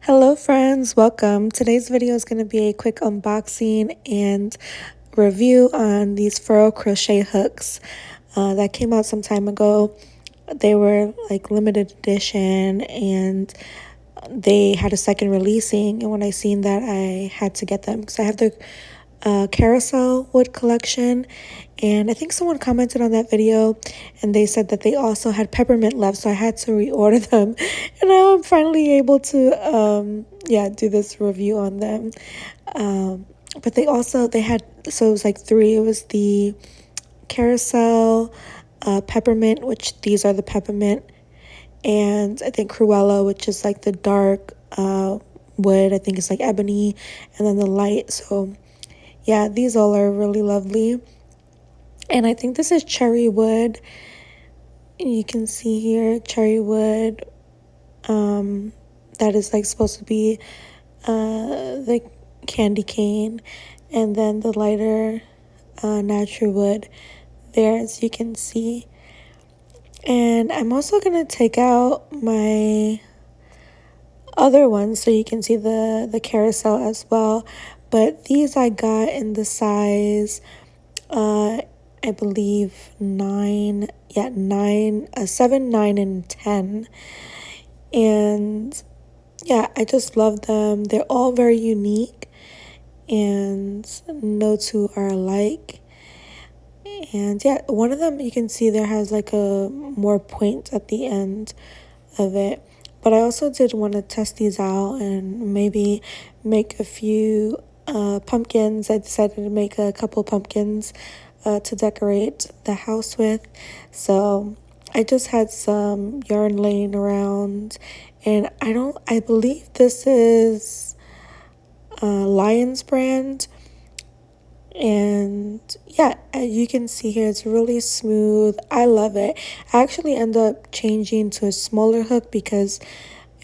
Hello friends, welcome. Today's video is going to be a quick unboxing and review on these furl crochet hooks that came out some time ago. They were like limited edition and they had a second releasing, and when I seen that I had to get them because I have the carousel wood collection, and I think someone commented on that video and they said that they also had peppermint left, so I had to reorder them, and now I'm finally able to do this review on them. But they had, so it was like three. It was the carousel, peppermint, which these are the peppermint, and I think Cruella, which is like the dark wood. I think it's like ebony, and then the light. So yeah, these all are really lovely. And I think this is cherry wood. You can see here cherry wood. That is like supposed to be the candy cane, and then the lighter natural wood there, as you can see. And I'm also gonna take out my other ones so you can see the carousel as well. But these I got in the size I believe 9, 7, 9, and 10. And yeah, I just love them. They're all very unique and no two are alike. And yeah, one of them you can see there has like a more point at the end of it. But I also did want to test these out and maybe make a few pumpkins. I decided to make a couple pumpkins to decorate the house with. So I just had some yarn laying around, and I believe this is Lion's brand. And yeah, you can see here it's really smooth. I love it. I actually end up changing to a smaller hook because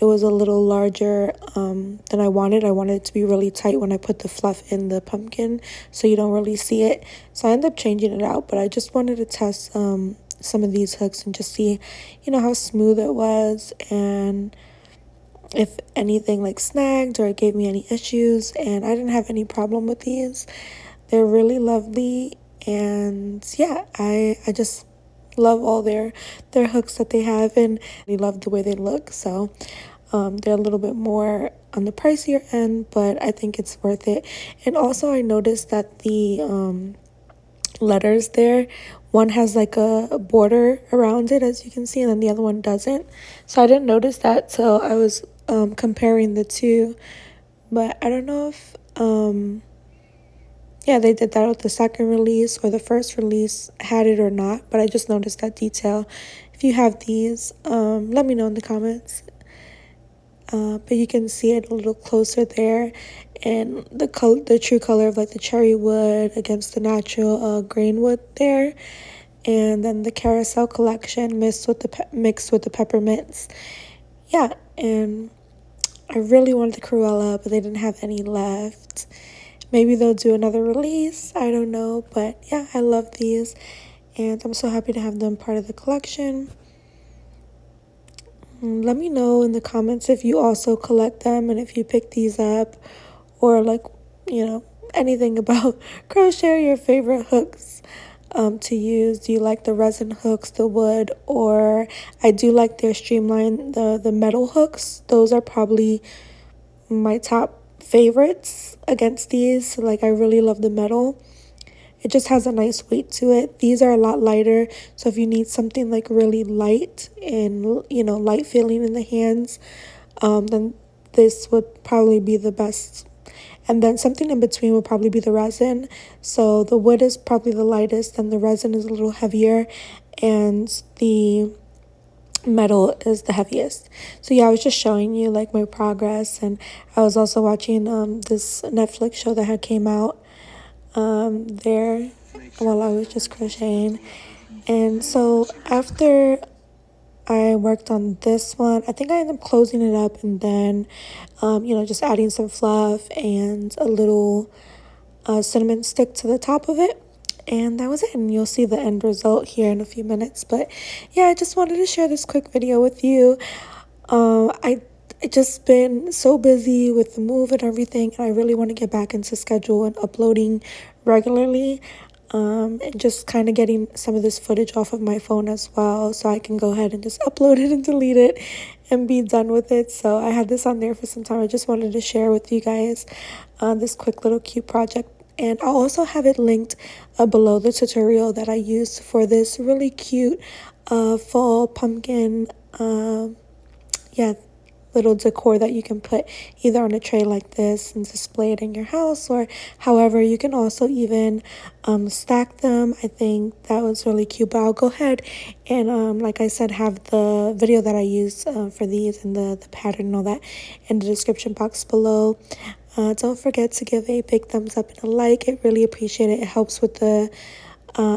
it was a little larger than I wanted. I wanted it to be really tight when I put the fluff in the pumpkin so you don't really see it. So I ended up changing it out, but I just wanted to test some of these hooks and just see, how smooth it was and if anything like snagged or it gave me any issues. And I didn't have any problem with these. They're really lovely, and yeah, I just love all their hooks that they have, and I love the way they look. So they're a little bit more on the pricier end, but I think it's worth it. And also I noticed that the letters there, one has like a border around it, as you can see, and then the other one doesn't. So I didn't notice that till I was comparing the two, but I don't know if yeah, they did that with the second release or the first release had it or not, but I just noticed that detail. If you have these, let me know in the comments. But you can see it a little closer there, and the true color of like the cherry wood against the natural grain wood there, and then the carousel collection mixed with the peppermints. Yeah, and I really wanted the Cruella, but they didn't have any left. Maybe they'll do another release. I don't know. But yeah, I love these. And I'm so happy to have them part of the collection. Let me know in the comments if you also collect them and if you pick these up. Or like, anything about crochet or your favorite hooks to use. Do you like the resin hooks, the wood? Or I do like their streamline, the metal hooks. Those are probably my top favorites against these. So, like, I really love the metal. It just has a nice weight to it. These are a lot lighter, so if you need something like really light and light feeling in the hands, then this would probably be the best. And then something in between would probably be the resin. So the wood is probably the lightest and the resin is a little heavier, and the metal is the heaviest. So yeah, I was just showing you like my progress, and I was also watching this Netflix show that had came out there while I was just crocheting. And so after I worked on this one, I think I ended up closing it up and then just adding some fluff and a little cinnamon stick to the top of it. And that was it, and you'll see the end result here in a few minutes. But yeah, I just wanted to share this quick video with you. I It's just been so busy with the move and everything, and I really want to get back into schedule and uploading regularly. And just kind of getting some of this footage off of my phone as well, so I can go ahead and just upload it and delete it and be done with it. So I had this on there for some time. I just wanted to share with you guys this quick little cute project. And I'll also have it linked below the tutorial that I used for this really cute fall pumpkin, yeah, little decor that you can put either on a tray like this and display it in your house, or however you can also even stack them. I think that was really cute, but I'll go ahead and like I said, have the video that I used for these and the pattern and all that in the description box below. Don't forget to give a big thumbs up and a like. I really appreciate it. It helps with the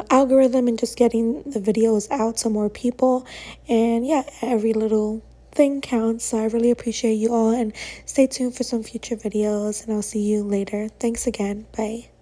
algorithm and just getting the videos out to more people. And yeah, every little thing counts. So I really appreciate you all, and stay tuned for some future videos, and I'll see you later. Thanks again. Bye.